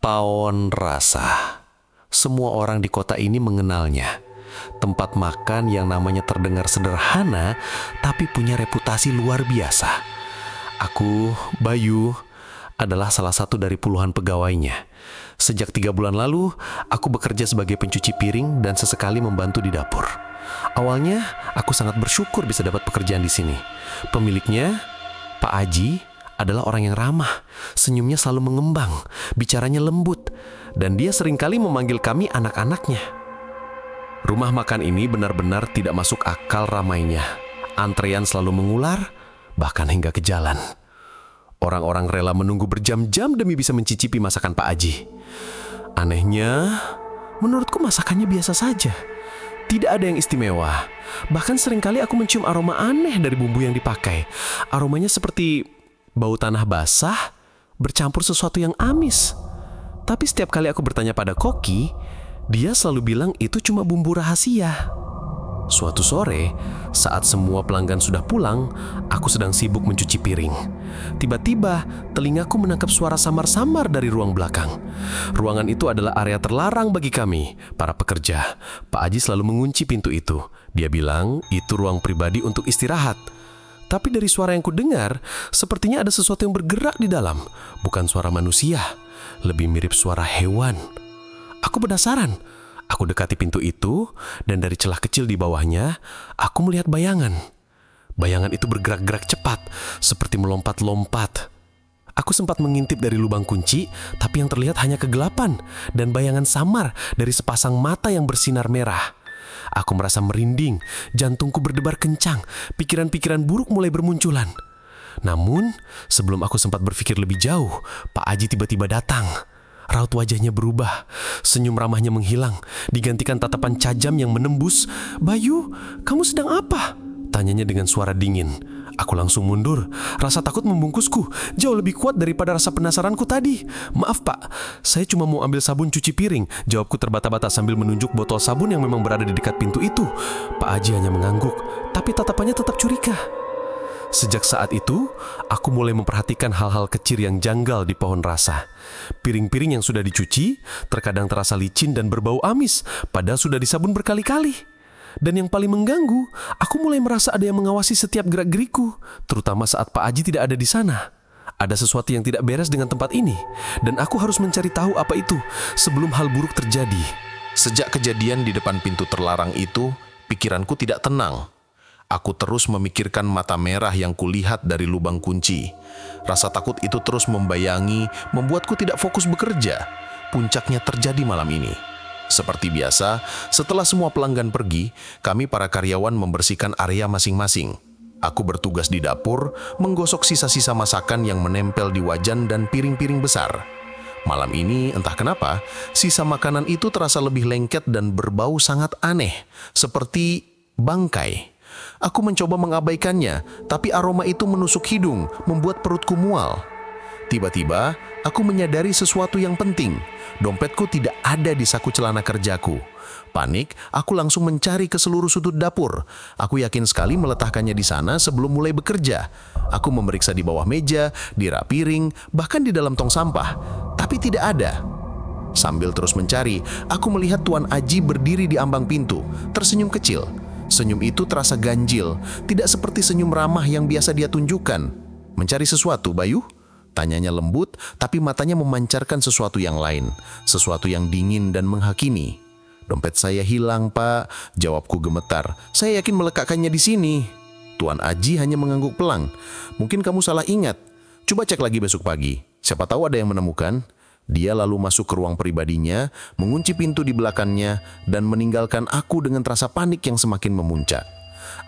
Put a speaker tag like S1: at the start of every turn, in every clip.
S1: Pawon Rasa. Semua orang di kota ini mengenalnya. Tempat makan yang namanya terdengar sederhana, tapi punya reputasi luar biasa. Aku, Bayu, adalah salah satu dari puluhan pegawainya. Sejak 3 bulan lalu, aku bekerja sebagai pencuci piring dan sesekali membantu di dapur. Awalnya, aku sangat bersyukur bisa dapat pekerjaan di sini. Pemiliknya, Pak Aji, adalah orang yang ramah. Senyumnya selalu mengembang, bicaranya lembut, dan dia seringkali memanggil kami anak-anaknya. Rumah makan ini benar-benar tidak masuk akal ramainya. Antrean selalu mengular, bahkan hingga ke jalan. Orang-orang rela menunggu berjam-jam demi bisa mencicipi masakan Pak Aji. Anehnya, menurutku masakannya biasa saja. Tidak ada yang istimewa. Bahkan seringkali aku mencium aroma aneh dari bumbu yang dipakai. Aromanya seperti bau tanah basah bercampur sesuatu yang amis. Tapi setiap kali aku bertanya pada koki, dia selalu bilang itu cuma bumbu rahasia. Suatu sore, saat semua pelanggan sudah pulang, aku sedang sibuk mencuci piring. Tiba-tiba, telingaku menangkap suara samar-samar dari ruang belakang. Ruangan itu adalah area terlarang bagi kami, para pekerja. Pak Aji selalu mengunci pintu itu. Dia bilang itu ruang pribadi untuk istirahat. Tapi dari suara yang kudengar, sepertinya ada sesuatu yang bergerak di dalam. Bukan suara manusia, lebih mirip suara hewan. Aku penasaran. Aku dekati pintu itu, dan dari celah kecil di bawahnya, aku melihat bayangan. Bayangan itu bergerak-gerak cepat, seperti melompat-lompat. Aku sempat mengintip dari lubang kunci, tapi yang terlihat hanya kegelapan, dan bayangan samar dari sepasang mata yang bersinar merah. Aku merasa merinding, jantungku berdebar kencang, pikiran-pikiran buruk mulai bermunculan. Namun, sebelum aku sempat berpikir lebih jauh, Pak Aji tiba-tiba datang. Raut wajahnya berubah, senyum ramahnya menghilang, digantikan tatapan tajam yang menembus. "Bayu, kamu sedang apa?" tanyanya dengan suara dingin. Aku langsung mundur, rasa takut membungkusku, jauh lebih kuat daripada rasa penasaranku tadi. "Maaf Pak, saya cuma mau ambil sabun cuci piring," jawabku terbata-bata sambil menunjuk botol sabun yang memang berada di dekat pintu itu. Pak Aji hanya mengangguk, tapi tatapannya tetap curiga. Sejak saat itu, aku mulai memperhatikan hal-hal kecil yang janggal di Pohon Rasa. Piring-piring yang sudah dicuci, terkadang terasa licin dan berbau amis, padahal sudah disabun berkali-kali. Dan yang paling mengganggu, aku mulai merasa ada yang mengawasi setiap gerak-geriku, terutama saat Pak Aji tidak ada di sana. Ada sesuatu yang tidak beres dengan tempat ini, dan aku harus mencari tahu apa itu sebelum hal buruk terjadi.
S2: Sejak kejadian di depan pintu terlarang itu, pikiranku tidak tenang. Aku terus memikirkan mata merah yang kulihat dari lubang kunci. Rasa takut itu terus membayangi, membuatku tidak fokus bekerja. Puncaknya terjadi malam ini. Seperti biasa, setelah semua pelanggan pergi, kami para karyawan membersihkan area masing-masing. Aku bertugas di dapur, menggosok sisa-sisa masakan yang menempel di wajan dan piring-piring besar. Malam ini, entah kenapa, sisa makanan itu terasa lebih lengket dan berbau sangat aneh, seperti bangkai. Aku mencoba mengabaikannya, tapi aroma itu menusuk hidung, membuat perutku mual. Tiba-tiba, aku menyadari sesuatu yang penting. Dompetku tidak ada di saku celana kerjaku. Panik, aku langsung mencari ke seluruh sudut dapur. Aku yakin sekali meletakkannya di sana sebelum mulai bekerja. Aku memeriksa di bawah meja, di rak piring, bahkan di dalam tong sampah. Tapi tidak ada. Sambil terus mencari, aku melihat Tuan Aji berdiri di ambang pintu, tersenyum kecil. Senyum itu terasa ganjil, tidak seperti senyum ramah yang biasa dia tunjukkan. "Mencari sesuatu, Bayu?" tanyanya lembut, tapi matanya memancarkan sesuatu yang lain, sesuatu yang dingin dan menghakimi. "Dompet saya hilang, Pak," jawabku gemetar. "Saya yakin melekatkannya di sini." Tuan Aji hanya mengangguk pelan. "Mungkin kamu salah ingat. Coba cek lagi besok pagi. Siapa tahu ada yang menemukan." Dia lalu masuk ke ruang pribadinya, mengunci pintu di belakangnya, dan meninggalkan aku dengan rasa panik yang semakin memuncak.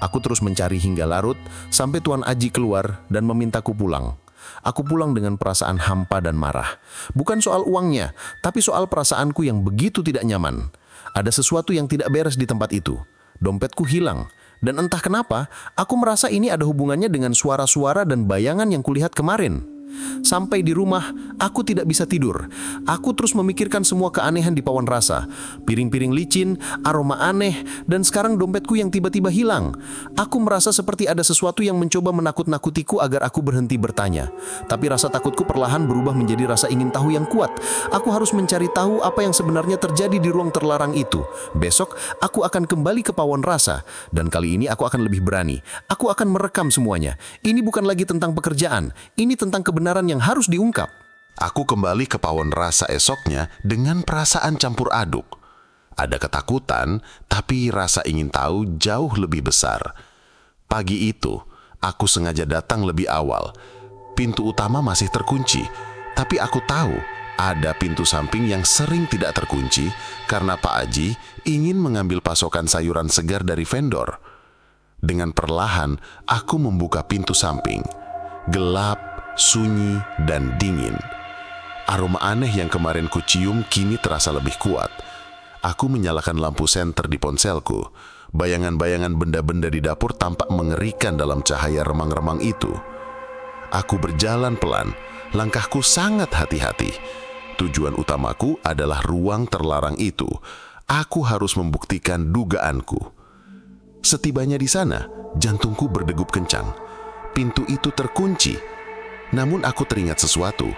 S2: Aku terus mencari hingga larut, sampai Tuan Aji keluar dan memintaku pulang. Aku pulang dengan perasaan hampa dan marah. Bukan soal uangnya, tapi soal perasaanku yang begitu tidak nyaman. Ada sesuatu yang tidak beres di tempat itu. Dompetku hilang, dan entah kenapa, aku merasa ini ada hubungannya dengan suara-suara dan bayangan yang kulihat kemarin. Sampai di rumah, aku tidak bisa tidur. Aku terus memikirkan semua keanehan di Pawan Rasa. Piring-piring licin, aroma aneh, dan sekarang dompetku yang tiba-tiba hilang. Aku merasa seperti ada sesuatu yang mencoba menakut-nakutiku agar aku berhenti bertanya. Tapi rasa takutku perlahan berubah menjadi rasa ingin tahu yang kuat. Aku harus mencari tahu apa yang sebenarnya terjadi di ruang terlarang itu. Besok, aku akan kembali ke Pawan Rasa. Dan kali ini aku akan lebih berani. Aku akan merekam semuanya. Ini bukan lagi tentang pekerjaan. Ini tentang kebenaran yang harus diungkap.
S3: Aku kembali ke Pawan Rasa esoknya dengan perasaan campur aduk. Ada ketakutan, tapi rasa ingin tahu jauh lebih besar. Pagi itu, aku sengaja datang lebih awal. Pintu utama masih terkunci, tapi aku tahu ada pintu samping yang sering tidak terkunci karena Pak Aji ingin mengambil pasokan sayuran segar dari vendor. Dengan perlahan, aku membuka pintu samping. Gelap, sunyi, dan dingin. Aroma aneh yang kemarin kucium kini terasa lebih kuat. Aku menyalakan lampu senter di ponselku. Bayangan-bayangan benda-benda di dapur tampak mengerikan dalam cahaya remang-remang itu. Aku berjalan pelan, langkahku sangat hati-hati. Tujuan utamaku adalah ruang terlarang itu. Aku harus membuktikan dugaanku. Setibanya di sana, jantungku berdegup kencang. Pintu itu terkunci. Namun aku teringat sesuatu.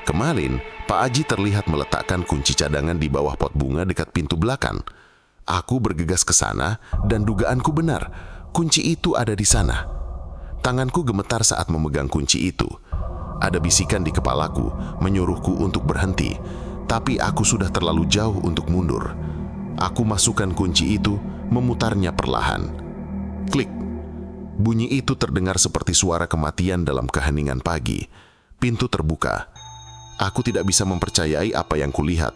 S3: Kemarin, Pak Aji terlihat meletakkan kunci cadangan di bawah pot bunga dekat pintu belakang. Aku bergegas ke sana dan dugaanku benar. Kunci itu ada di sana. Tanganku gemetar saat memegang kunci itu. Ada bisikan di kepalaku, menyuruhku untuk berhenti. Tapi aku sudah terlalu jauh untuk mundur. Aku masukkan kunci itu, memutarnya perlahan. Klik. Bunyi itu terdengar seperti suara kematian dalam keheningan pagi. Pintu terbuka. Aku tidak bisa mempercayai apa yang kulihat.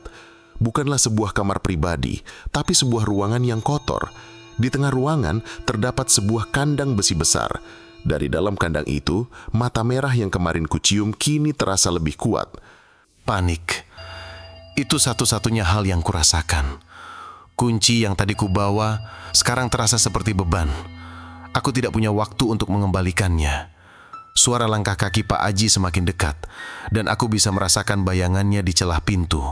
S3: Bukanlah sebuah kamar pribadi, tapi sebuah ruangan yang kotor. Di tengah ruangan terdapat sebuah kandang besi besar. Dari dalam kandang itu, mata merah yang kemarin kucium kini terasa lebih kuat.
S1: Panik. Itu satu-satunya hal yang kurasakan. Kunci yang tadi kubawa sekarang terasa seperti beban. Aku tidak punya waktu untuk mengembalikannya. Suara langkah kaki Pak Aji semakin dekat, dan aku bisa merasakan bayangannya di celah pintu.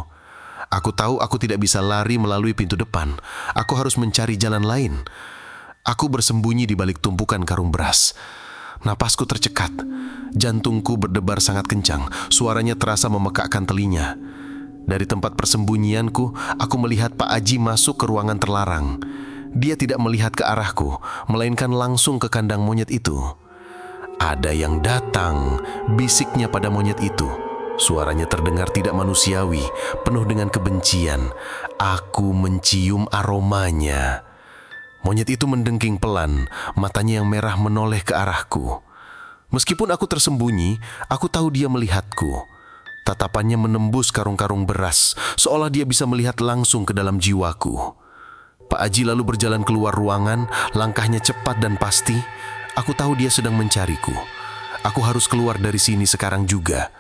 S1: Aku tahu aku tidak bisa lari melalui pintu depan. Aku harus mencari jalan lain. Aku bersembunyi di balik tumpukan karung beras. Napasku tercekat. Jantungku berdebar sangat kencang. Suaranya terasa memekakkan telinga. Dari tempat persembunyianku, aku melihat Pak Aji masuk ke ruangan terlarang. Dia tidak melihat ke arahku, melainkan langsung ke kandang monyet itu. Ada yang datang, bisiknya pada monyet itu. Suaranya terdengar tidak manusiawi, penuh dengan kebencian. Aku mencium aromanya. Monyet itu mendengking pelan, matanya yang merah menoleh ke arahku. Meskipun aku tersembunyi, aku tahu dia melihatku. Tatapannya menembus karung-karung beras, seolah dia bisa melihat langsung ke dalam jiwaku. Pak Aji lalu berjalan keluar ruangan, langkahnya cepat dan pasti. Aku tahu dia sedang mencariku. Aku harus keluar dari sini sekarang juga.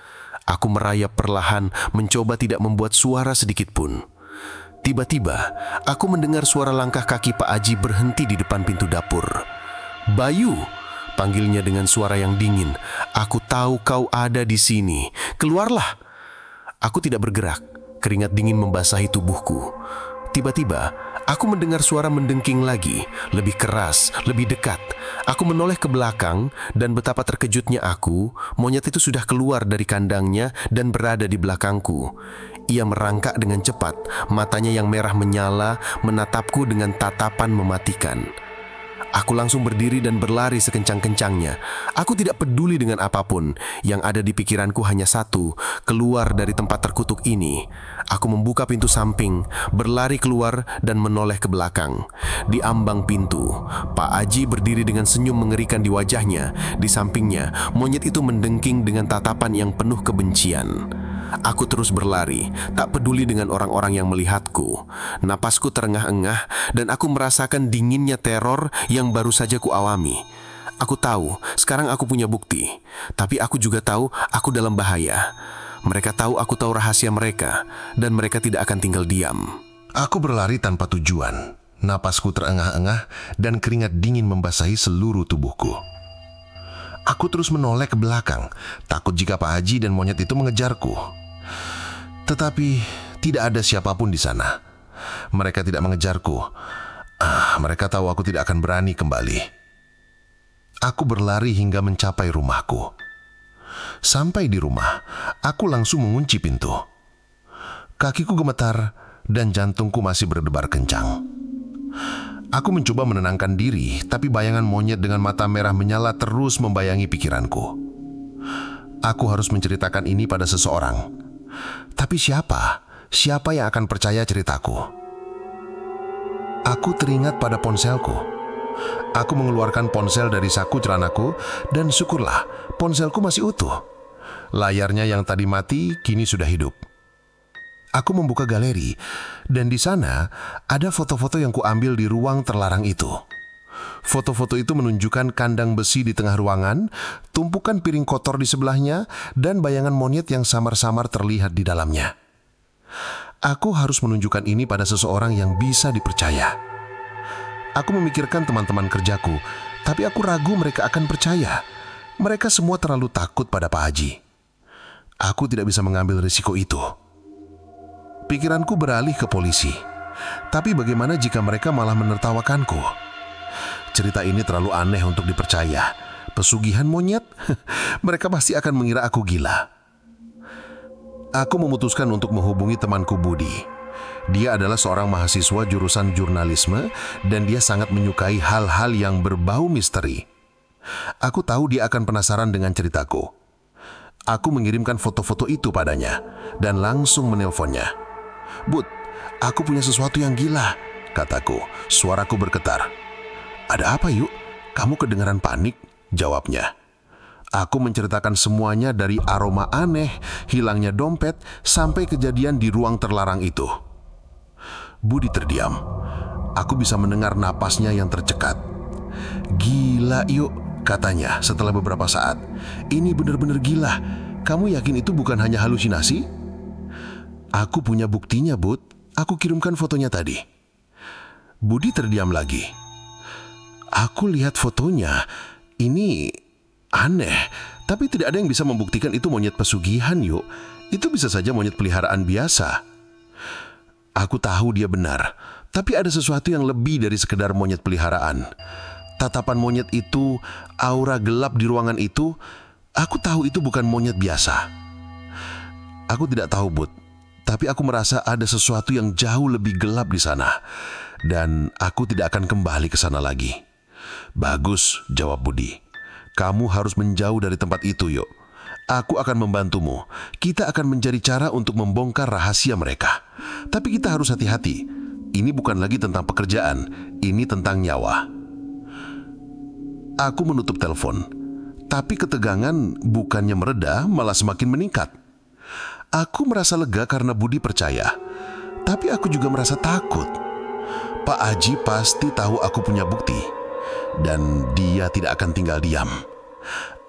S1: Aku merayap perlahan, mencoba tidak membuat suara sedikit pun. Tiba-tiba, aku mendengar suara langkah kaki Pak Aji berhenti di depan pintu dapur. "Bayu!" panggilnya dengan suara yang dingin. "Aku tahu kau ada di sini. Keluarlah!" Aku tidak bergerak. Keringat dingin membasahi tubuhku. Tiba-tiba, aku mendengar suara mendengking lagi, lebih keras, lebih dekat. Aku menoleh ke belakang, dan betapa terkejutnya aku, monyet itu sudah keluar dari kandangnya dan berada di belakangku. Ia merangkak dengan cepat, matanya yang merah menyala, menatapku dengan tatapan mematikan. Aku langsung berdiri dan berlari sekencang-kencangnya. Aku tidak peduli dengan apapun. Yang ada di pikiranku hanya satu, keluar dari tempat terkutuk ini. Aku membuka pintu samping, berlari keluar dan menoleh ke belakang. Di ambang pintu, Pak Aji berdiri dengan senyum mengerikan di wajahnya. Di sampingnya, monyet itu mendengking dengan tatapan yang penuh kebencian. Aku terus berlari, tak peduli dengan orang-orang yang melihatku. Napasku terengah-engah dan aku merasakan dinginnya teror yang baru saja kualami. Aku tahu, sekarang aku punya bukti. Tapi aku juga tahu aku dalam bahaya. Mereka tahu aku tahu rahasia mereka, dan mereka tidak akan tinggal diam.
S3: Aku berlari tanpa tujuan. Napasku terengah-engah dan keringat dingin membasahi seluruh tubuhku.
S2: Aku terus menoleh ke belakang, takut jika Pak Haji dan monyet itu mengejarku. Tetapi tidak ada siapapun di sana. Mereka tidak mengejarku. Mereka tahu aku tidak akan berani kembali. Aku berlari hingga mencapai rumahku. Sampai di rumah, aku langsung mengunci pintu. Kakiku gemetar dan jantungku masih berdebar kencang. Aku mencoba menenangkan diri, tapi bayangan monyet dengan mata merah menyala terus membayangi pikiranku. Aku harus menceritakan ini pada seseorang. Tapi siapa? Siapa yang akan percaya ceritaku? Aku teringat pada ponselku. Aku mengeluarkan ponsel dari saku celanaku dan syukurlah ponselku masih utuh. Layarnya yang tadi mati kini sudah hidup. Aku membuka galeri dan di sana ada foto-foto yang kuambil di ruang terlarang itu. Foto-foto itu menunjukkan kandang besi di tengah ruangan, tumpukan piring kotor di sebelahnya, dan bayangan monyet yang samar-samar terlihat di dalamnya. Aku harus menunjukkan ini pada seseorang yang bisa dipercaya. Aku memikirkan teman-teman kerjaku, tapi aku ragu mereka akan percaya. Mereka semua terlalu takut pada Pak Haji. Aku tidak bisa mengambil risiko itu. Pikiranku beralih ke polisi. Tapi bagaimana jika mereka malah menertawakanku? Cerita ini terlalu aneh untuk dipercaya. Pesugihan monyet? Mereka pasti akan mengira aku gila. Aku memutuskan untuk menghubungi temanku Budi. Dia adalah seorang mahasiswa jurusan jurnalisme dan dia sangat menyukai hal-hal yang berbau misteri. Aku tahu dia akan penasaran dengan ceritaku. Aku mengirimkan foto-foto itu padanya dan langsung menelponnya. "Bud, aku punya sesuatu yang gila," kataku. Suaraku bergetar. "Ada apa yuk? Kamu kedengaran panik?" jawabnya. Aku menceritakan semuanya dari aroma aneh, hilangnya dompet, sampai kejadian di ruang terlarang itu. Budi terdiam. Aku bisa mendengar napasnya yang tercekat. "Gila yuk," katanya setelah beberapa saat. "Ini benar-benar gila. Kamu yakin itu bukan hanya halusinasi?" "Aku punya buktinya, Bud. Aku kirimkan fotonya tadi." Budi terdiam lagi. "Aku lihat fotonya. Ini aneh, tapi tidak ada yang bisa membuktikan itu monyet pesugihan, yuk. Itu bisa saja monyet peliharaan biasa." Aku tahu dia benar, tapi ada sesuatu yang lebih dari sekedar monyet peliharaan. Tatapan monyet itu, aura gelap di ruangan itu, aku tahu itu bukan monyet biasa. Aku tidak tahu, Bud, tapi aku merasa ada sesuatu yang jauh lebih gelap di sana, dan aku tidak akan kembali ke sana lagi. "Bagus," jawab Budi. "Kamu harus menjauh dari tempat itu, yuk. Aku akan membantumu. Kita akan mencari cara untuk membongkar rahasia mereka. Tapi kita harus hati-hati. Ini bukan lagi tentang pekerjaan, ini tentang nyawa." Aku menutup telepon, tapi ketegangan bukannya mereda, malah semakin meningkat. Aku merasa lega karena Budi percaya, tapi aku juga merasa takut. Pak Haji pasti tahu aku punya bukti, dan dia tidak akan tinggal diam.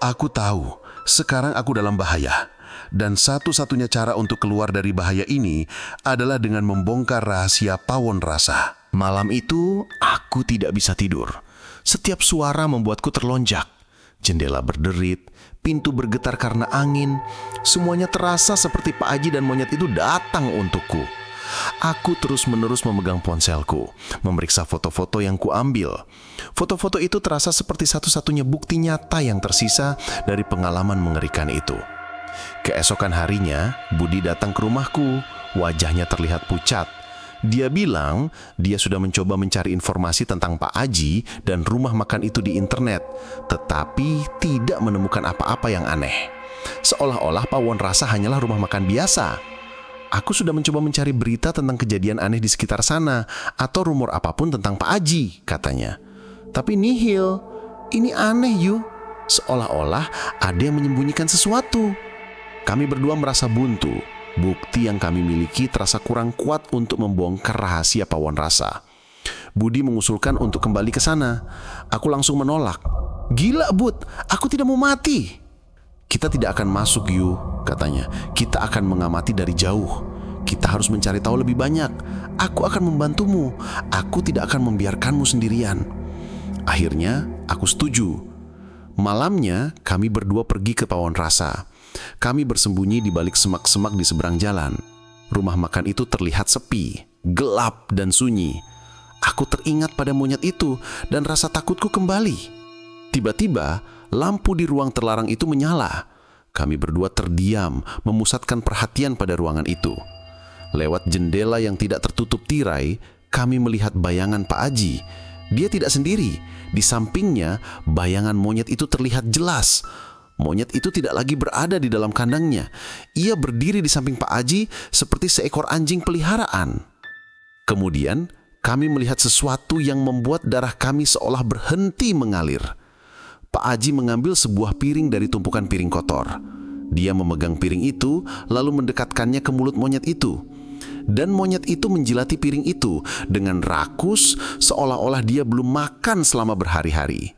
S2: Aku tahu sekarang aku dalam bahaya, dan satu-satunya cara untuk keluar dari bahaya ini adalah dengan membongkar rahasia Pawon Rasa.
S1: Malam itu, aku tidak bisa tidur. Setiap suara membuatku terlonjak. Jendela berderit, pintu bergetar karena angin. Semuanya terasa seperti Pak Haji dan monyet itu datang untukku. Aku terus-menerus memegang ponselku, memeriksa foto-foto yang kuambil. Foto-foto itu terasa seperti satu-satunya bukti nyata yang tersisa dari pengalaman mengerikan itu. Keesokan harinya, Budi datang ke rumahku. Wajahnya terlihat pucat. Dia bilang dia sudah mencoba mencari informasi tentang Pak Haji dan rumah makan itu di internet, tetapi tidak menemukan apa-apa yang aneh. Seolah-olah Pawon Rasa hanyalah rumah makan biasa. Aku sudah mencoba mencari berita tentang kejadian aneh di sekitar sana atau rumor apapun tentang Pak Haji, katanya. Tapi nihil. Ini aneh, Yu. Seolah-olah ada yang menyembunyikan sesuatu. Kami berdua merasa buntu. Bukti yang kami miliki terasa kurang kuat untuk membongkar rahasia Pawon Rasa. Budi mengusulkan untuk kembali ke sana. Aku langsung menolak. "Gila, Bud. Aku tidak mau mati." "Kita tidak akan masuk, Yu," katanya. "Kita akan mengamati dari jauh. Kita harus mencari tahu lebih banyak. Aku akan membantumu. Aku tidak akan membiarkanmu sendirian." Akhirnya, aku setuju.
S3: Malamnya, kami berdua pergi ke Pawon Rasa. Kami bersembunyi di balik semak-semak di seberang jalan. Rumah makan itu terlihat sepi, gelap dan sunyi. Aku teringat pada monyet itu dan rasa takutku kembali. Tiba-tiba, lampu di ruang terlarang itu menyala. Kami berdua terdiam, memusatkan perhatian pada ruangan itu. Lewat jendela yang tidak tertutup tirai, kami melihat bayangan Pak Aji. Dia tidak sendiri. Di sampingnya, bayangan monyet itu terlihat jelas. Monyet itu tidak lagi berada di dalam kandangnya. Ia berdiri di samping Pak Aji seperti seekor anjing peliharaan. Kemudian, kami melihat sesuatu yang membuat darah kami seolah berhenti mengalir. Pak Aji mengambil sebuah piring dari tumpukan piring kotor. Dia memegang piring itu, lalu mendekatkannya ke mulut monyet itu. Dan monyet itu menjilati piring itu dengan rakus, seolah-olah dia belum makan selama berhari-hari.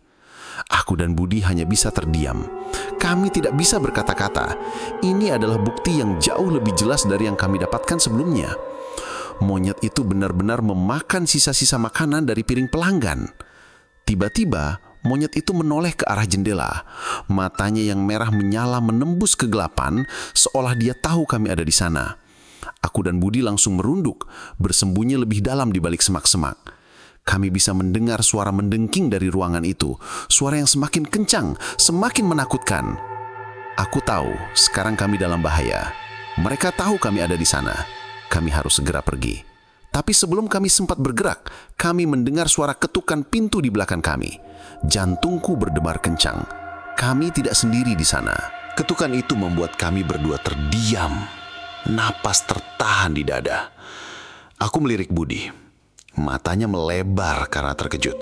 S3: Aku dan Budi hanya bisa terdiam. Kami tidak bisa berkata-kata. Ini adalah bukti yang jauh lebih jelas dari yang kami dapatkan sebelumnya. Monyet itu benar-benar memakan sisa-sisa makanan dari piring pelanggan. Tiba-tiba, monyet itu menoleh ke arah jendela. Matanya yang merah menyala menembus kegelapan, seolah dia tahu kami ada di sana. Aku dan Budi langsung merunduk, bersembunyi lebih dalam di balik semak-semak. Kami bisa mendengar suara mendengking dari ruangan itu, suara yang semakin kencang, semakin menakutkan. Aku tahu, sekarang kami dalam bahaya. Mereka tahu kami ada di sana. Kami harus segera pergi. Tapi sebelum kami sempat bergerak, kami mendengar suara ketukan pintu di belakang kami. Jantungku berdebar kencang. Kami tidak sendiri di sana. Ketukan itu membuat kami berdua terdiam. Napas tertahan di dada. Aku melirik Budi. Matanya melebar karena terkejut.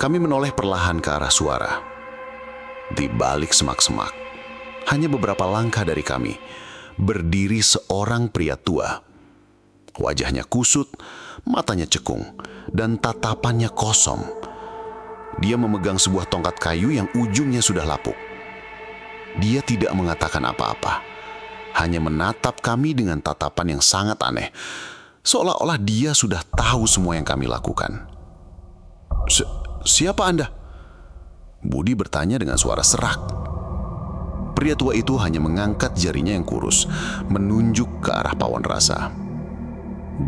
S3: Kami menoleh perlahan ke arah suara. Di balik semak-semak, hanya beberapa langkah dari kami, berdiri seorang pria tua. Wajahnya kusut, matanya cekung, dan tatapannya kosong. Dia memegang sebuah tongkat kayu yang ujungnya sudah lapuk. Dia tidak mengatakan apa-apa, hanya menatap kami dengan tatapan yang sangat aneh, seolah-olah dia sudah tahu semua yang kami lakukan. Siapa Anda? Budi bertanya dengan suara serak. Pria tua itu hanya mengangkat jarinya yang kurus, menunjuk ke arah Pawon Rasa.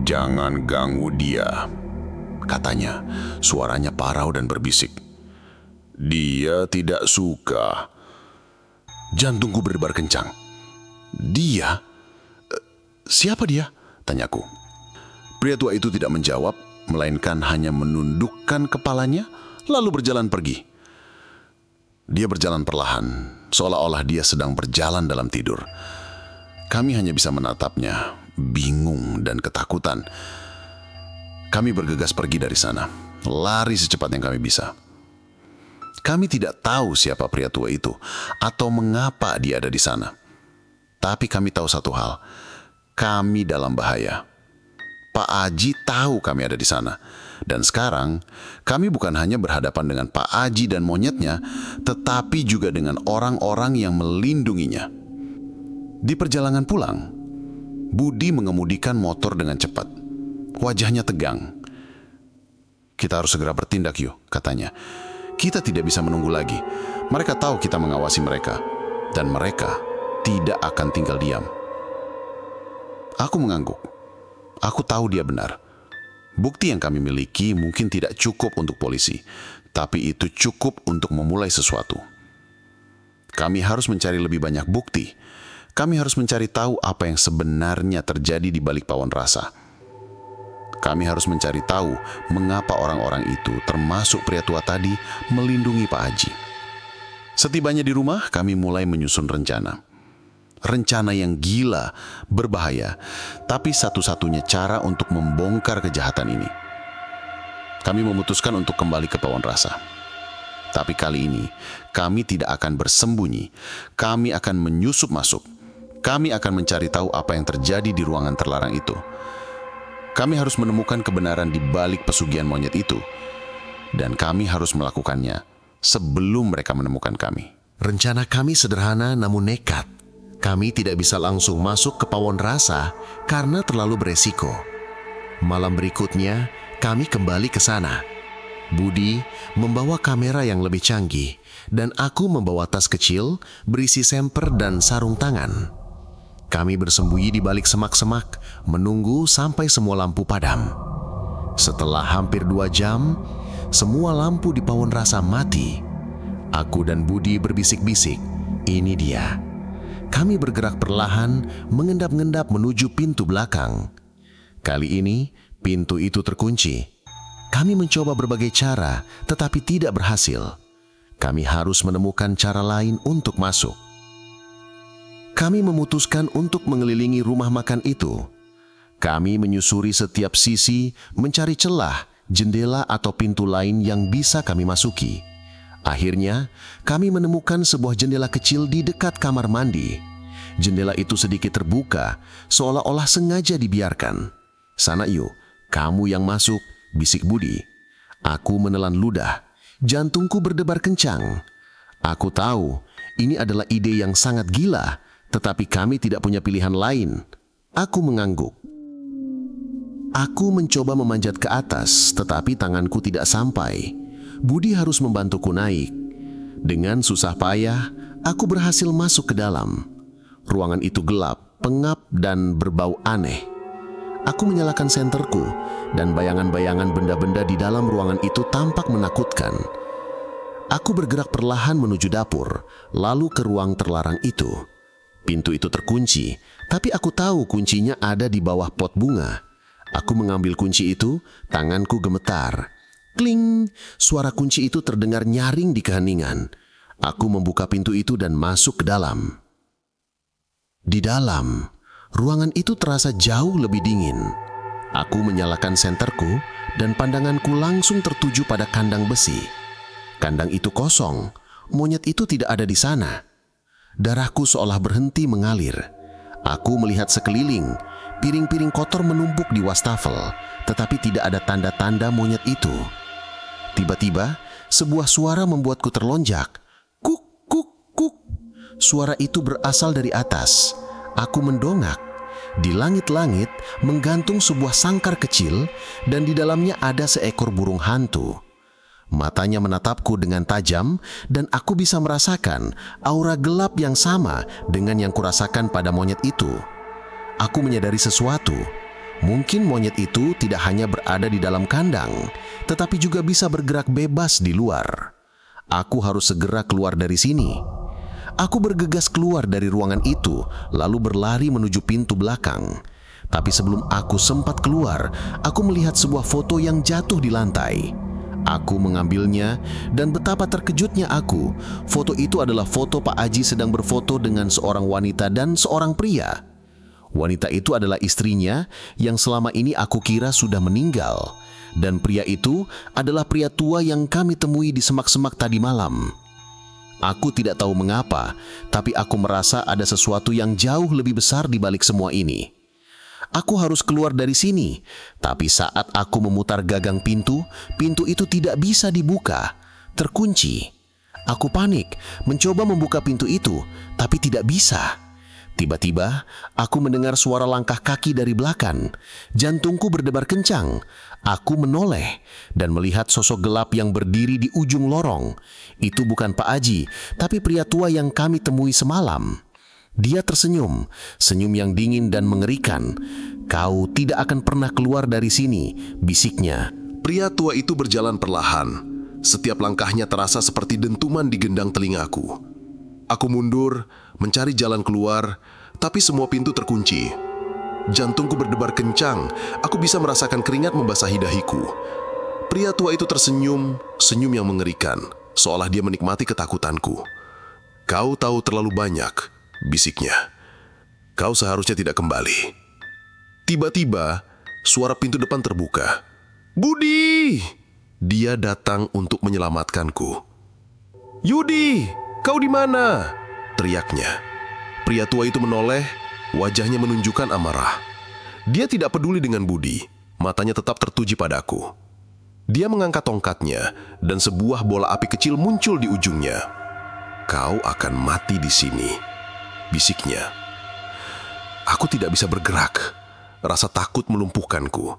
S3: Jangan ganggu dia, katanya. Suaranya parau dan berbisik. Dia tidak suka. Jantungku berdebar kencang. Dia? Siapa dia? Tanyaku. Pria tua itu tidak menjawab, melainkan hanya menundukkan kepalanya, lalu berjalan pergi. Dia berjalan perlahan, seolah-olah dia sedang berjalan dalam tidur. Kami hanya bisa menatapnya, bingung dan ketakutan. Kami bergegas pergi dari sana, lari secepat yang kami bisa. Kami tidak tahu siapa pria tua itu atau mengapa dia ada di sana. Tapi kami tahu satu hal, kami dalam bahaya. Pak Aji tahu kami ada di sana. Dan sekarang, kami bukan hanya berhadapan dengan Pak Aji dan monyetnya, tetapi juga dengan orang-orang yang melindunginya. Di perjalanan pulang, Budi mengemudikan motor dengan cepat. Wajahnya tegang. Kita harus segera bertindak yuk, katanya. Kita tidak bisa menunggu lagi. Mereka tahu kita mengawasi mereka. Dan mereka tidak akan tinggal diam. Aku mengangguk. Aku tahu dia benar. Bukti yang kami miliki mungkin tidak cukup untuk polisi, tapi itu cukup untuk memulai sesuatu. Kami harus mencari lebih banyak bukti. Kami harus mencari tahu apa yang sebenarnya terjadi di balik Pawon Rasa. Kami harus mencari tahu mengapa orang-orang itu, termasuk pria tua tadi, melindungi Pak Aji. Setibanya di rumah, kami mulai menyusun rencana. Rencana yang gila, berbahaya, tapi satu-satunya cara untuk membongkar kejahatan ini. Kami memutuskan untuk kembali ke Pawon Rasa. Tapi kali ini, kami tidak akan bersembunyi. Kami akan menyusup masuk. Kami akan mencari tahu apa yang terjadi di ruangan terlarang itu. Kami harus menemukan kebenaran di balik pesugihan monyet itu. Dan kami harus melakukannya sebelum mereka menemukan kami.
S1: Rencana kami sederhana namun nekat. Kami tidak bisa langsung masuk ke Pawon Rasa karena terlalu beresiko. Malam berikutnya, kami kembali ke sana. Budi membawa kamera yang lebih canggih, dan aku membawa tas kecil berisi semper dan sarung tangan. Kami bersembunyi di balik semak-semak, menunggu sampai semua lampu padam. Setelah hampir 2 jam, semua lampu di Pawon Rasa mati. Aku dan Budi berbisik-bisik, ini dia. Kami bergerak perlahan, mengendap-endap menuju pintu belakang. Kali ini, pintu itu terkunci. Kami mencoba berbagai cara, tetapi tidak berhasil. Kami harus menemukan cara lain untuk masuk. Kami memutuskan untuk mengelilingi rumah makan itu. Kami menyusuri setiap sisi, mencari celah, jendela atau pintu lain yang bisa kami masuki. Akhirnya, kami menemukan sebuah jendela kecil di dekat kamar mandi. Jendela itu sedikit terbuka, seolah-olah sengaja dibiarkan. "Sana yuk, kamu yang masuk," bisik Budi. Aku menelan ludah. Jantungku berdebar kencang. Aku tahu ini adalah ide yang sangat gila, tetapi kami tidak punya pilihan lain. Aku mengangguk. Aku mencoba memanjat ke atas, tetapi tanganku tidak sampai. Budi harus membantuku naik. Dengan susah payah, aku berhasil masuk ke dalam. Ruangan itu gelap, pengap, dan berbau aneh. Aku menyalakan senterku, dan bayangan-bayangan benda-benda di dalam ruangan itu tampak menakutkan. Aku bergerak perlahan menuju dapur, lalu ke ruang terlarang itu. Pintu itu terkunci, tapi aku tahu kuncinya ada di bawah pot bunga. Aku mengambil kunci itu, tanganku gemetar. Kling, suara kunci itu terdengar nyaring di keheningan. Aku membuka pintu itu dan masuk ke dalam. Di dalam, ruangan itu terasa jauh lebih dingin. Aku menyalakan senterku dan pandanganku langsung tertuju pada kandang besi. Kandang itu kosong, monyet itu tidak ada di sana. Darahku seolah berhenti mengalir. Aku melihat sekeliling, piring-piring kotor menumpuk di wastafel, tetapi tidak ada tanda-tanda monyet itu. Tiba-tiba, sebuah suara membuatku terlonjak. Kuk, kuk, kuk. Suara itu berasal dari atas. Aku mendongak. Di langit-langit menggantung sebuah sangkar kecil dan di dalamnya ada seekor burung hantu. Matanya menatapku dengan tajam dan aku bisa merasakan aura gelap yang sama dengan yang kurasakan pada monyet itu. Aku menyadari sesuatu. Mungkin monyet itu tidak hanya berada di dalam kandang, tetapi juga bisa bergerak bebas di luar. Aku harus segera keluar dari sini. Aku bergegas keluar dari ruangan itu, lalu berlari menuju pintu belakang. Tapi sebelum aku sempat keluar, aku melihat sebuah foto yang jatuh di lantai. Aku mengambilnya, dan betapa terkejutnya aku. Foto itu adalah foto Pak Aji sedang berfoto dengan seorang wanita dan seorang pria. Wanita itu adalah istrinya yang selama ini aku kira sudah meninggal. Dan pria itu adalah pria tua yang kami temui di semak-semak tadi malam. Aku tidak tahu mengapa, tapi aku merasa ada sesuatu yang jauh lebih besar di balik semua ini. Aku harus keluar dari sini, tapi saat aku memutar gagang pintu, pintu itu tidak bisa dibuka, terkunci. Aku panik, mencoba membuka pintu itu, tapi tidak bisa. Tiba-tiba, aku mendengar suara langkah kaki dari belakang. Jantungku berdebar kencang. Aku menoleh dan melihat sosok gelap yang berdiri di ujung lorong. Itu bukan Pak Aji, tapi pria tua yang kami temui semalam. Dia tersenyum, senyum yang dingin dan mengerikan. "Kau tidak akan pernah keluar dari sini," bisiknya.
S2: Pria tua itu berjalan perlahan. Setiap langkahnya terasa seperti dentuman di gendang telingaku. Aku mundur, mencari jalan keluar, tapi semua pintu terkunci. Jantungku berdebar kencang, aku bisa merasakan keringat membasahi dahiku. Pria tua itu tersenyum, senyum yang mengerikan, seolah dia menikmati ketakutanku. "Kau tahu terlalu banyak," bisiknya. "Kau seharusnya tidak kembali." Tiba-tiba, suara pintu depan terbuka. "Budi!" Dia datang untuk menyelamatkanku. "Yudi, kau di mana?" teriaknya. Pria tua itu menoleh, wajahnya menunjukkan amarah. Dia tidak peduli dengan Budi, matanya tetap tertuju padaku. Dia mengangkat tongkatnya, dan sebuah bola api kecil muncul di ujungnya. "Kau akan mati di sini," bisiknya. Aku tidak bisa bergerak. Rasa takut melumpuhkanku.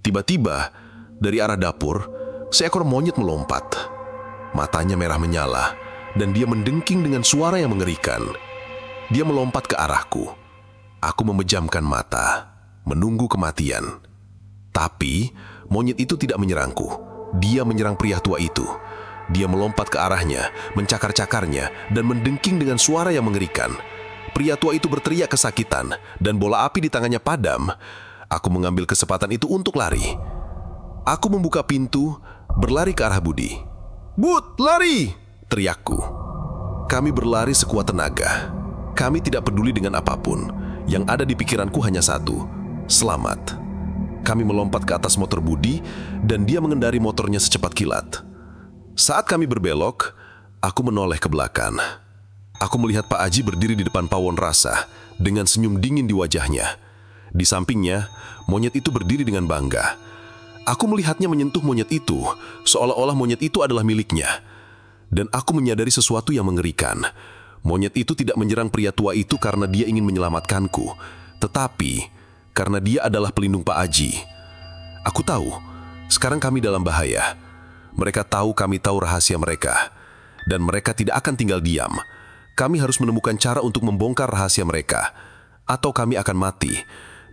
S2: Tiba-tiba, dari arah dapur, seekor monyet melompat. Matanya merah menyala, dan dia mendengking dengan suara yang mengerikan. Dia melompat ke arahku. Aku memejamkan mata, menunggu kematian. Tapi, monyet itu tidak menyerangku. Dia menyerang pria tua itu. Dia melompat ke arahnya, mencakar-cakarnya, dan mendengking dengan suara yang mengerikan. Pria tua itu berteriak kesakitan, dan bola api di tangannya padam. Aku mengambil kesempatan itu untuk lari. Aku membuka pintu, berlari ke arah Budi. "Bud, lari!" teriakku. Kami berlari sekuat tenaga. Kami tidak peduli dengan apapun. Yang ada di pikiranku hanya satu, selamat. Kami melompat ke atas motor Budi, dan dia mengendari motornya secepat kilat. Saat kami berbelok, aku menoleh ke belakang. Aku melihat Pak Aji berdiri di depan pawon rasa dengan senyum dingin di wajahnya. Di sampingnya, monyet itu berdiri dengan bangga. Aku melihatnya menyentuh monyet itu, seolah-olah monyet itu adalah miliknya. Dan aku menyadari sesuatu yang mengerikan. Monyet itu tidak menyerang pria tua itu karena dia ingin menyelamatkanku, tetapi karena dia adalah pelindung Pak Aji. Aku tahu, sekarang kami dalam bahaya. Mereka tahu kami tahu rahasia mereka, dan mereka tidak akan tinggal diam. Kami harus menemukan cara untuk membongkar rahasia mereka, atau kami akan mati.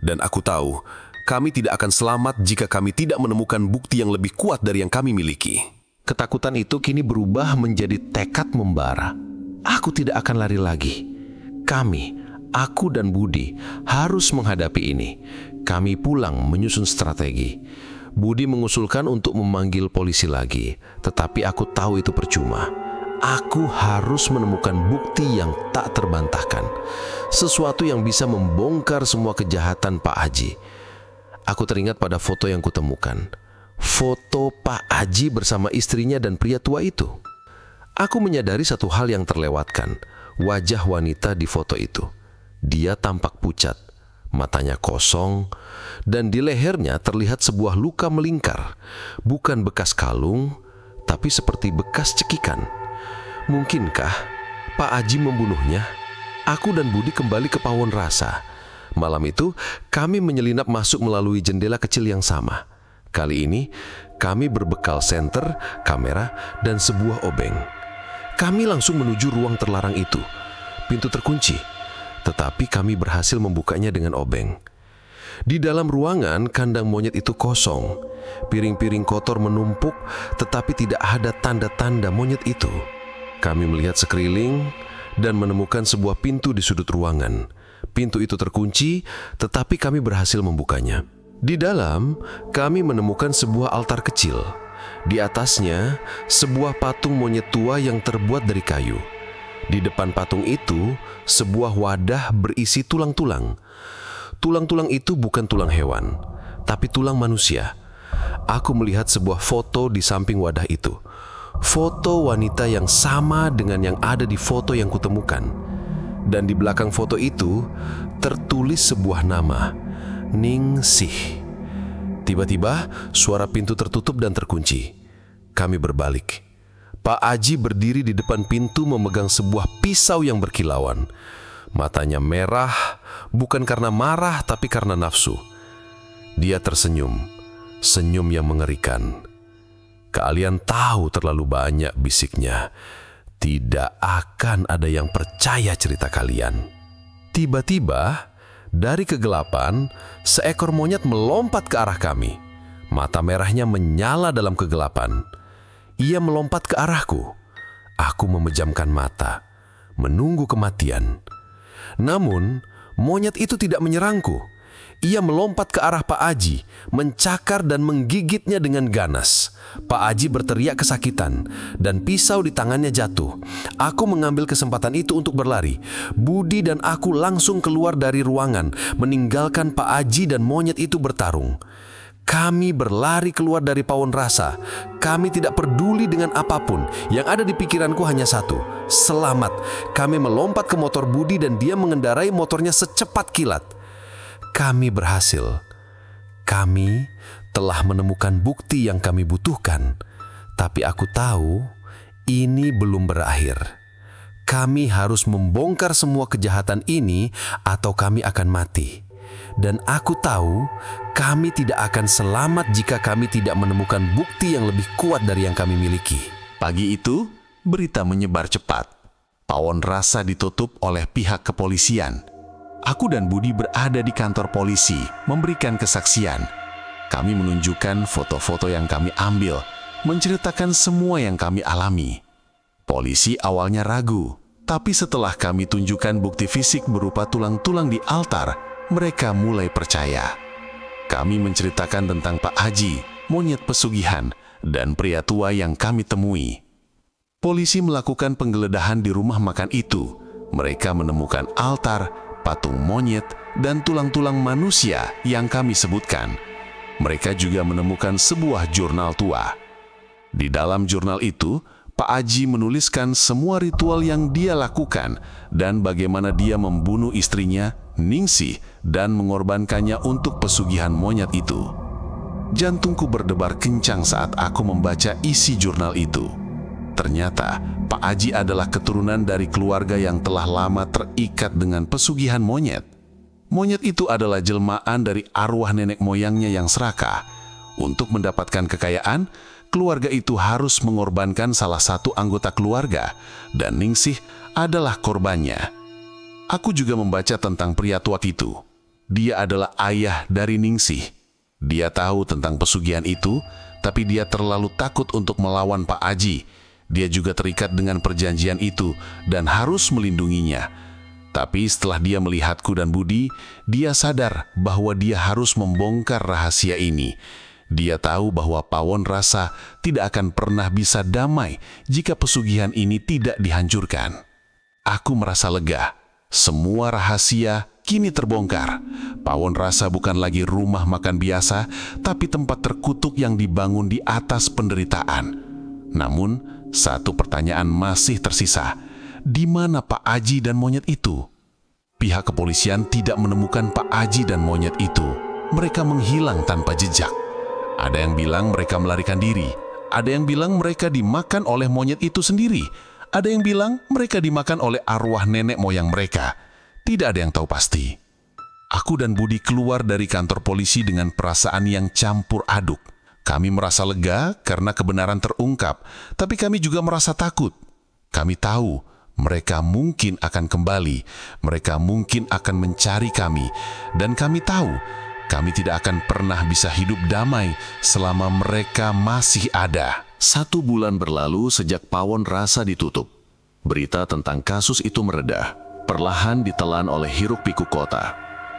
S2: Dan aku tahu, kami tidak akan selamat jika kami tidak menemukan bukti yang lebih kuat dari yang kami miliki.
S1: Ketakutan itu kini berubah menjadi tekad membara. Aku tidak akan lari lagi. Aku dan Budi harus menghadapi ini. Kami pulang menyusun strategi. Budi mengusulkan untuk memanggil polisi lagi, tetapi aku tahu itu percuma. Aku harus menemukan bukti yang tak terbantahkan. Sesuatu yang bisa membongkar semua kejahatan Pak Haji. Aku teringat pada foto yang kutemukan. Foto Pak Haji bersama istrinya dan pria tua itu. Aku menyadari satu hal yang terlewatkan. Wajah wanita di foto itu. Dia tampak pucat, matanya kosong, dan di lehernya terlihat sebuah luka melingkar. Bukan bekas kalung, tapi seperti bekas cekikan. Mungkinkah Pak Haji membunuhnya? Aku dan Budi kembali ke pawon rasa. Malam itu, kami menyelinap masuk melalui jendela kecil yang sama. Kali ini, kami berbekal senter, kamera, dan sebuah obeng. Kami langsung menuju ruang terlarang itu. Pintu terkunci, tetapi kami berhasil membukanya dengan obeng. Di dalam ruangan, kandang monyet itu kosong. Piring-piring kotor menumpuk, tetapi tidak ada tanda-tanda monyet itu. Kami melihat sekeliling dan menemukan sebuah pintu di sudut ruangan. Pintu itu terkunci, tetapi kami berhasil membukanya. Di dalam, kami menemukan sebuah altar kecil. Di atasnya, sebuah patung monyet tua yang terbuat dari kayu. Di depan patung itu, sebuah wadah berisi tulang-tulang. Tulang-tulang itu bukan tulang hewan, tapi tulang manusia. Aku melihat sebuah foto di samping wadah itu. Foto wanita yang sama dengan yang ada di foto yang kutemukan. Dan di belakang foto itu, tertulis sebuah nama, Ningsih. Tiba-tiba, suara pintu tertutup dan terkunci. Kami berbalik. Pak Aji berdiri di depan pintu memegang sebuah pisau yang berkilauan. Matanya merah, bukan karena marah tapi karena nafsu. Dia tersenyum, senyum yang mengerikan. "Kalian tahu terlalu banyak," bisiknya. "Tidak akan ada yang percaya cerita kalian." Tiba-tiba, dari kegelapan, seekor monyet melompat ke arah kami. Mata merahnya menyala dalam kegelapan. Ia melompat ke arahku. Aku memejamkan mata, menunggu kematian. Namun, monyet itu tidak menyerangku. Ia melompat ke arah Pak Aji, mencakar dan menggigitnya dengan ganas. Pak Aji berteriak kesakitan, dan pisau di tangannya jatuh. Aku mengambil kesempatan itu untuk berlari. Budi dan aku langsung keluar dari ruangan, meninggalkan Pak Aji dan monyet itu bertarung. Kami berlari keluar dari pawon rasa. Kami tidak peduli dengan apapun. Yang ada di pikiranku hanya satu, selamat. Kami melompat ke motor Budi dan dia mengendarai motornya secepat kilat. Kami berhasil. Kami telah menemukan bukti yang kami butuhkan. Tapi aku tahu ini belum berakhir. Kami harus membongkar semua kejahatan ini atau kami akan mati.
S4: Dan aku tahu kami tidak akan selamat jika kami tidak menemukan bukti yang lebih kuat dari yang kami miliki.
S3: Pagi itu, berita menyebar cepat. Pawon rasa ditutup oleh pihak kepolisian. Aku dan Budi berada di kantor polisi, memberikan kesaksian. Kami menunjukkan foto-foto yang kami ambil, menceritakan semua yang kami alami. Polisi awalnya ragu, tapi setelah kami tunjukkan bukti fisik berupa tulang-tulang di altar, mereka mulai percaya. Kami menceritakan tentang Pak Haji, monyet pesugihan, dan pria tua yang kami temui. Polisi melakukan penggeledahan di rumah makan itu. Mereka menemukan altar, patung monyet, dan tulang-tulang manusia yang kami sebutkan. Mereka juga menemukan sebuah jurnal tua. Di dalam jurnal itu, Pak Haji menuliskan semua ritual yang dia lakukan dan bagaimana dia membunuh istrinya, Ningsih, dan mengorbankannya untuk pesugihan monyet itu. Jantungku berdebar kencang saat aku membaca isi jurnal itu. Ternyata, Pak Haji adalah keturunan dari keluarga yang telah lama terikat dengan pesugihan monyet. Monyet itu adalah jelmaan dari arwah nenek moyangnya yang serakah. Untuk mendapatkan kekayaan, keluarga itu harus mengorbankan salah satu anggota keluarga, dan Ningsih adalah korbannya. Aku juga membaca tentang pria tua itu. Dia adalah ayah dari Ningsih. Dia tahu tentang pesugihan itu, tapi dia terlalu takut untuk melawan Pak Haji. Dia juga terikat dengan perjanjian itu dan harus melindunginya. Tapi setelah dia melihatku dan Budi, dia sadar bahwa dia harus membongkar rahasia ini. Dia tahu bahwa Pawon rasa tidak akan pernah bisa damai jika pesugihan ini tidak dihancurkan. Aku merasa lega. Semua rahasia kini terbongkar. Pawon rasa bukan lagi rumah makan biasa, tapi tempat terkutuk yang dibangun di atas penderitaan. Namun, satu pertanyaan masih tersisa. Di mana Pak Haji dan monyet itu? Pihak kepolisian tidak menemukan Pak Haji dan monyet itu. Mereka menghilang tanpa jejak. Ada yang bilang mereka melarikan diri. Ada yang bilang mereka dimakan oleh monyet itu sendiri. Ada yang bilang mereka dimakan oleh arwah nenek moyang mereka. Tidak ada yang tahu pasti. Aku dan Budi keluar dari kantor polisi dengan perasaan yang campur aduk. Kami merasa lega karena kebenaran terungkap, tapi kami juga merasa takut. Kami tahu mereka mungkin akan kembali, mereka mungkin akan mencari kami, dan kami tahu kami tidak akan pernah bisa hidup damai selama mereka masih ada. 1 bulan berlalu sejak Pawon rasa ditutup. Berita tentang kasus itu mereda, perlahan ditelan oleh hiruk-pikuk kota.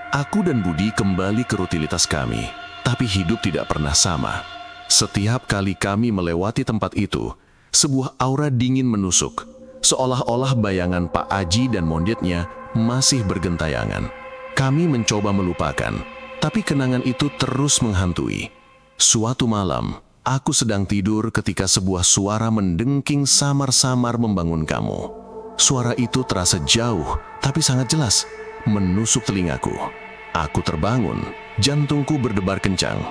S3: Aku dan Budi kembali ke rutinitas kami, tapi hidup tidak pernah sama. Setiap kali kami melewati tempat itu, sebuah aura dingin menusuk, seolah-olah bayangan Pak Haji dan monyetnya masih bergentayangan. Kami mencoba melupakan, tapi kenangan itu terus menghantui. Suatu malam, aku sedang tidur ketika sebuah suara mendengking samar-samar membangun kamu. Suara itu terasa jauh, tapi sangat jelas, menusuk telingaku. Aku terbangun, jantungku berdebar kencang.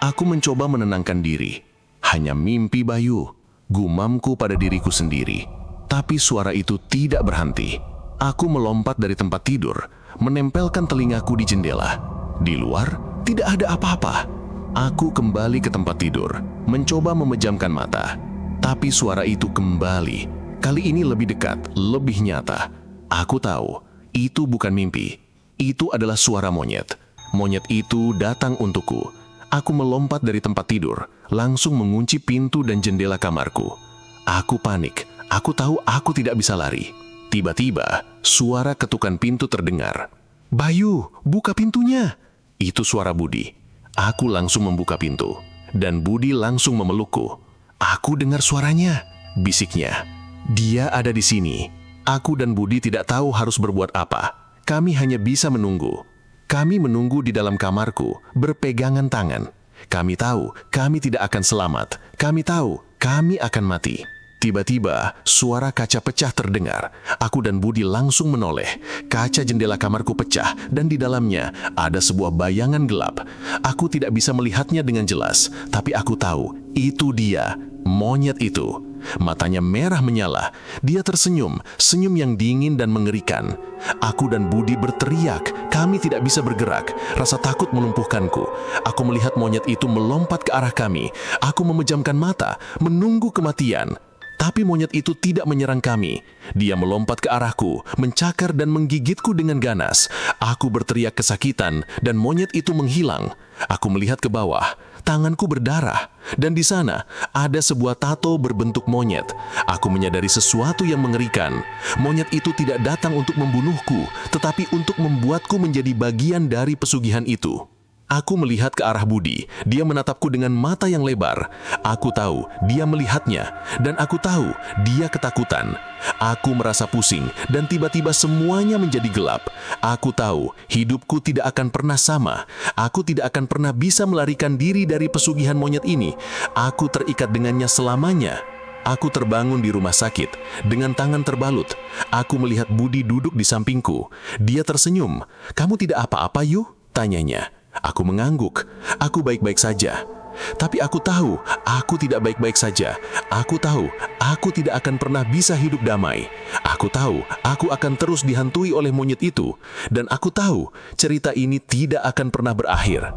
S3: Aku mencoba menenangkan diri. Hanya mimpi Bayu, gumamku pada diriku sendiri. Tapi suara itu tidak berhenti. Aku melompat dari tempat tidur, menempelkan telingaku di jendela. Di luar, tidak ada apa-apa. Aku kembali ke tempat tidur, mencoba memejamkan mata. Tapi suara itu kembali. Kali ini lebih dekat, lebih nyata. Aku tahu, itu bukan mimpi. Itu adalah suara monyet. Monyet itu datang untukku. Aku melompat dari tempat tidur, langsung mengunci pintu dan jendela kamarku. Aku panik. Aku tahu aku tidak bisa lari. Tiba-tiba, suara ketukan pintu terdengar. "Bayu, buka pintunya!" Itu suara Budi. Aku langsung membuka pintu, dan Budi langsung memelukku. "Aku dengar suaranya," bisiknya. "Dia ada di sini." Aku dan Budi tidak tahu harus berbuat apa. Kami hanya bisa menunggu. Kami menunggu di dalam kamarku, berpegangan tangan. Kami tahu kami tidak akan selamat. Kami tahu kami akan mati. Tiba-tiba, suara kaca pecah terdengar. Aku dan Budi langsung menoleh. Kaca jendela kamarku pecah, dan di dalamnya ada sebuah bayangan gelap. Aku tidak bisa melihatnya dengan jelas, tapi aku tahu itu dia, monyet itu.
S2: Matanya merah menyala. Dia tersenyum, senyum yang dingin dan mengerikan. Aku dan Budi berteriak. Kami tidak bisa bergerak. Rasa takut melumpuhkanku. Aku melihat monyet itu melompat ke arah kami. Aku memejamkan mata, menunggu kematian. Tapi monyet itu tidak menyerang kami. Dia melompat ke arahku, mencakar dan menggigitku dengan ganas. Aku berteriak kesakitan dan monyet itu menghilang. Aku melihat ke bawah, tanganku berdarah. Dan di sana ada sebuah tato berbentuk monyet. Aku menyadari sesuatu yang mengerikan. Monyet itu tidak datang untuk membunuhku, tetapi untuk membuatku menjadi bagian dari pesugihan itu. Aku melihat ke arah Budi. Dia menatapku dengan mata yang lebar. Aku tahu dia melihatnya, dan aku tahu dia ketakutan. Aku merasa pusing, dan tiba-tiba semuanya menjadi gelap. Aku tahu hidupku tidak akan pernah sama. Aku tidak akan pernah bisa melarikan diri dari pesugihan monyet ini. Aku terikat dengannya selamanya. Aku terbangun di rumah sakit, dengan tangan terbalut. Aku melihat Budi duduk di sampingku. Dia tersenyum. "Kamu tidak apa-apa, Yu?" tanyanya. Aku mengangguk. Aku baik-baik saja. Tapi aku tahu, aku tidak baik-baik saja. Aku tahu, aku tidak akan pernah bisa hidup damai. Aku tahu, aku akan terus dihantui oleh monyet itu. Dan aku tahu, cerita ini tidak akan pernah berakhir.